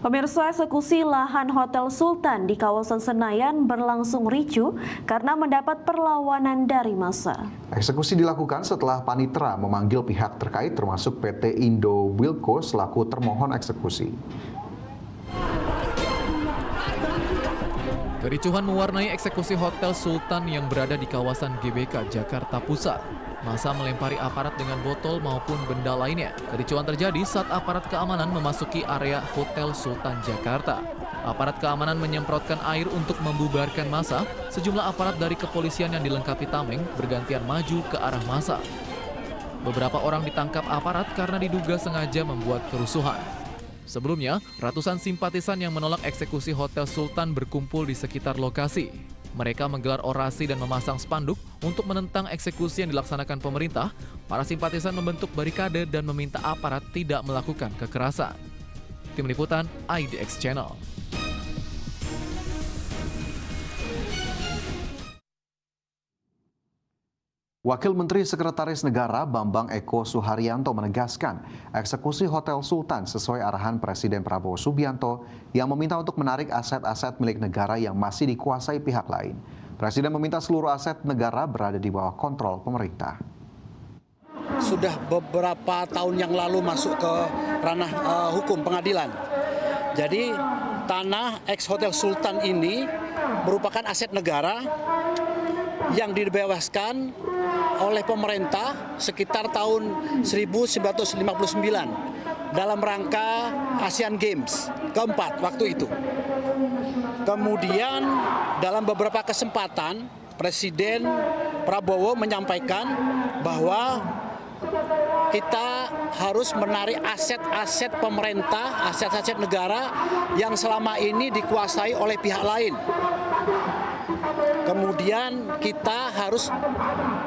Pemirsa, eksekusi lahan Hotel Sultan di kawasan Senayan berlangsung ricuh karena mendapat perlawanan dari massa. Eksekusi dilakukan setelah Panitra memanggil pihak terkait termasuk PT Indo Wilco selaku termohon eksekusi. Kericuhan mewarnai eksekusi Hotel Sultan yang berada di kawasan GBK, Jakarta Pusat. Massa melempari aparat dengan botol maupun benda lainnya. Kericuhan terjadi saat aparat keamanan memasuki area Hotel Sultan Jakarta. Aparat keamanan menyemprotkan air untuk membubarkan massa. Sejumlah aparat dari kepolisian yang dilengkapi tameng bergantian maju ke arah massa. Beberapa orang ditangkap aparat karena diduga sengaja membuat kerusuhan. Sebelumnya, ratusan simpatisan yang menolak eksekusi Hotel Sultan berkumpul di sekitar lokasi. Mereka menggelar orasi dan memasang spanduk untuk menentang eksekusi yang dilaksanakan pemerintah. Para simpatisan membentuk barikade dan meminta aparat tidak melakukan kekerasan. Tim Liputan IDX Channel. Wakil Menteri Sekretaris Negara Bambang Eko Suharyanto menegaskan eksekusi Hotel Sultan sesuai arahan Presiden Prabowo Subianto yang meminta untuk menarik aset-aset milik negara yang masih dikuasai pihak lain. Presiden meminta seluruh aset negara berada di bawah kontrol pemerintah. Sudah beberapa tahun yang lalu masuk ke ranah hukum pengadilan. Jadi tanah ex Hotel Sultan ini merupakan aset negara yang dibebaskan oleh pemerintah sekitar tahun 1959 dalam rangka Asian Games keempat waktu itu. Kemudian dalam beberapa kesempatan Presiden Prabowo menyampaikan bahwa kita harus menarik aset-aset pemerintah, aset-aset negara yang selama ini dikuasai oleh pihak lain. Kemudian kita harus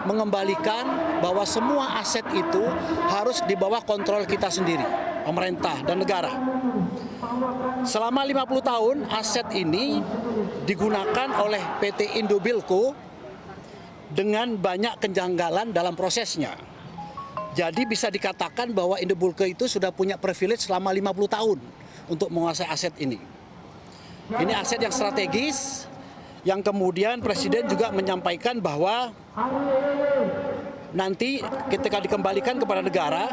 mengembalikan bahwa semua aset itu harus di bawah kontrol kita sendiri, pemerintah dan negara. Selama 50 tahun aset ini digunakan oleh PT Indo Wilco dengan banyak kejanggalan dalam prosesnya. Jadi bisa dikatakan bahwa Indo Wilco itu sudah punya privilege selama 50 tahun untuk menguasai aset ini. Ini aset yang strategis, yang kemudian Presiden juga menyampaikan bahwa nanti ketika dikembalikan kepada negara,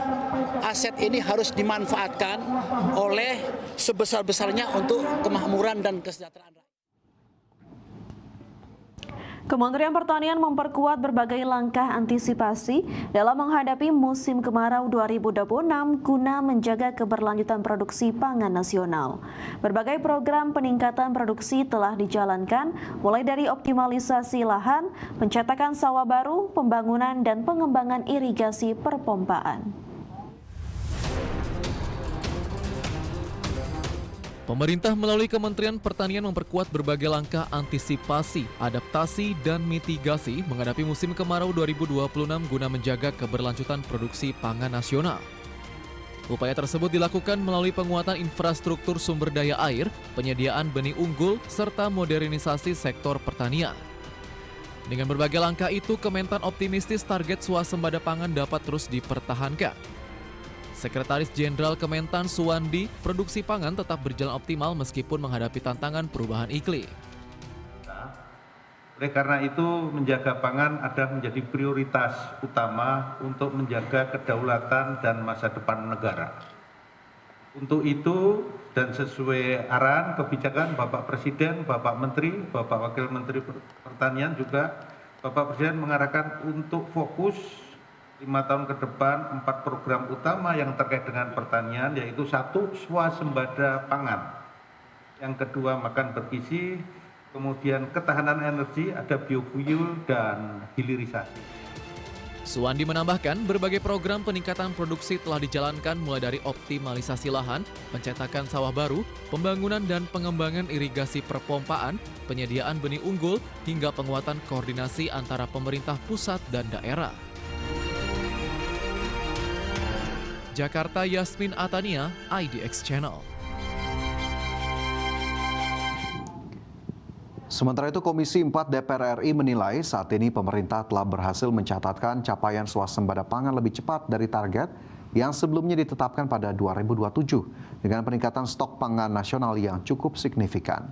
aset ini harus dimanfaatkan oleh sebesar-besarnya untuk kemakmuran dan kesejahteraan rakyat. Kementerian Pertanian memperkuat berbagai langkah antisipasi dalam menghadapi musim kemarau 2026 guna menjaga keberlanjutan produksi pangan nasional. Berbagai program peningkatan produksi telah dijalankan, mulai dari optimalisasi lahan, pencetakan sawah baru, pembangunan dan pengembangan irigasi perpompaan. Pemerintah melalui Kementerian Pertanian memperkuat berbagai langkah antisipasi, adaptasi, dan mitigasi menghadapi musim kemarau 2026 guna menjaga keberlanjutan produksi pangan nasional. Upaya tersebut dilakukan melalui penguatan infrastruktur sumber daya air, penyediaan benih unggul, serta modernisasi sektor pertanian. Dengan berbagai langkah itu, Kementan optimistis target swasembada pangan dapat terus dipertahankan. Sekretaris Jenderal Kementan Suwandi, produksi pangan tetap berjalan optimal meskipun menghadapi tantangan perubahan iklim. Oleh karena itu, menjaga pangan adalah menjadi prioritas utama untuk menjaga kedaulatan dan masa depan negara. Untuk itu, dan sesuai arahan kebijakan Bapak Presiden, Bapak Menteri, Bapak Wakil Menteri Pertanian juga, Bapak Presiden mengarahkan untuk fokus 5 tahun ke depan 4 program utama yang terkait dengan pertanian, yaitu 1, swasembada pangan, yang kedua makan bergizi, kemudian ketahanan energi, ada biofuel dan hilirisasi. Suwandi menambahkan berbagai program peningkatan produksi telah dijalankan mulai dari optimalisasi lahan, pencetakan sawah baru, pembangunan dan pengembangan irigasi perpompaan, penyediaan benih unggul, hingga penguatan koordinasi antara pemerintah pusat dan daerah. Jakarta, Yasmin Atania, IDX Channel. Sementara itu, Komisi 4 DPR RI menilai saat ini pemerintah telah berhasil mencatatkan capaian swasembada pangan lebih cepat dari target yang sebelumnya ditetapkan pada 2027 dengan peningkatan stok pangan nasional yang cukup signifikan.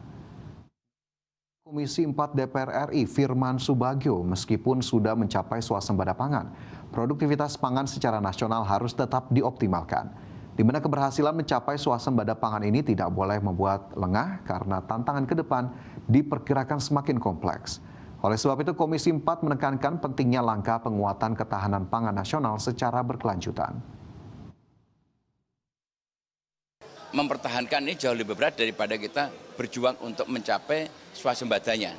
Komisi 4 DPR RI Firman Subagio, meskipun sudah mencapai swasembada pangan, produktivitas pangan secara nasional harus tetap dioptimalkan. Di mana keberhasilan mencapai swasembada pangan ini tidak boleh membuat lengah karena tantangan ke depan diperkirakan semakin kompleks. Oleh sebab itu, Komisi 4 menekankan pentingnya langkah penguatan ketahanan pangan nasional secara berkelanjutan. Mempertahankan ini jauh lebih berat daripada kita berjuang untuk mencapai swasembadanya.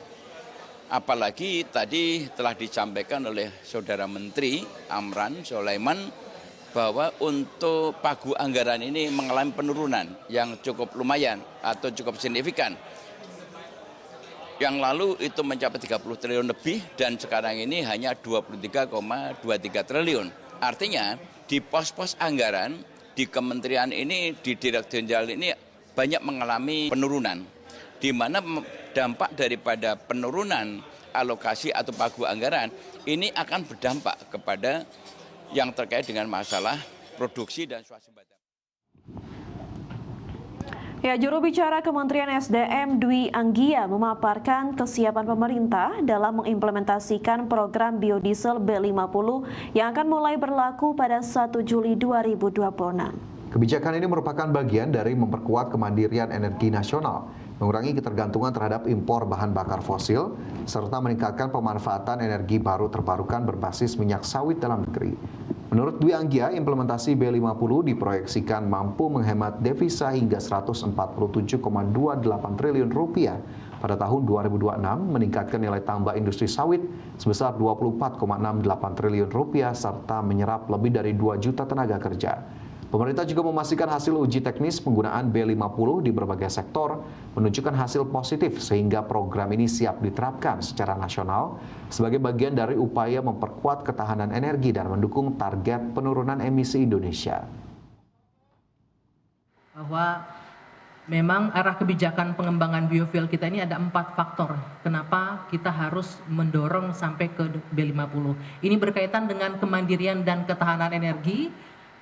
Apalagi tadi telah disampaikan oleh Saudara Menteri Amran Sulaiman bahwa untuk pagu anggaran ini mengalami penurunan yang cukup lumayan atau cukup signifikan. Yang lalu itu mencapai 30 triliun lebih dan sekarang ini hanya 23,23 triliun. Artinya di pos-pos anggaran di kementerian ini, di Direktur Jenderal ini banyak mengalami penurunan, di mana dampak daripada penurunan alokasi atau pagu anggaran ini akan berdampak kepada yang terkait dengan masalah produksi dan swasembada. Ya, juru bicara Kementerian SDM Dwi Anggia memaparkan kesiapan pemerintah dalam mengimplementasikan program biodiesel B50 yang akan mulai berlaku pada 1 Juli 2026. Kebijakan ini merupakan bagian dari memperkuat kemandirian energi nasional, mengurangi ketergantungan terhadap impor bahan bakar fosil, serta meningkatkan pemanfaatan energi baru terbarukan berbasis minyak sawit dalam negeri. Menurut Dwi Anggia, implementasi B50 diproyeksikan mampu menghemat devisa hingga 147,28 triliun rupiah pada tahun 2026, meningkatkan nilai tambah industri sawit sebesar 24,68 triliun rupiah serta menyerap lebih dari 2 juta tenaga kerja. Pemerintah juga memastikan hasil uji teknis penggunaan B50 di berbagai sektor menunjukkan hasil positif sehingga program ini siap diterapkan secara nasional sebagai bagian dari upaya memperkuat ketahanan energi dan mendukung target penurunan emisi Indonesia. Bahwa memang arah kebijakan pengembangan biofuel kita ini ada 4 faktor. Kenapa kita harus mendorong sampai ke B50. Ini berkaitan dengan kemandirian dan ketahanan energi.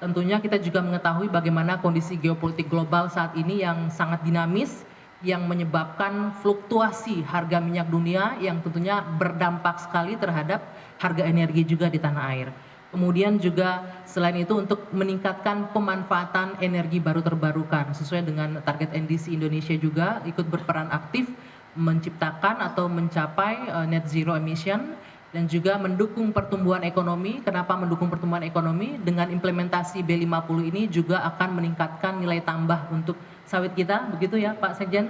Tentunya kita juga mengetahui bagaimana kondisi geopolitik global saat ini yang sangat dinamis, yang menyebabkan fluktuasi harga minyak dunia yang tentunya berdampak sekali terhadap harga energi juga di tanah air. Kemudian juga selain itu untuk meningkatkan pemanfaatan energi baru terbarukan sesuai dengan target NDC Indonesia juga ikut berperan aktif menciptakan atau mencapai net zero emission dan juga mendukung pertumbuhan ekonomi. Kenapa mendukung pertumbuhan ekonomi? Dengan implementasi B50 ini juga akan meningkatkan nilai tambah untuk sawit kita, begitu ya Pak Sekjen?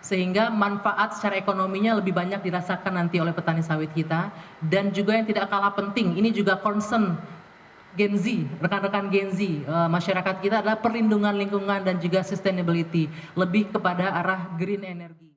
Sehingga manfaat secara ekonominya lebih banyak dirasakan nanti oleh petani sawit kita. Dan juga yang tidak kalah penting, ini juga concern Gen Z, rekan-rekan Gen Z, masyarakat kita adalah perlindungan lingkungan dan juga sustainability, lebih kepada arah green energy.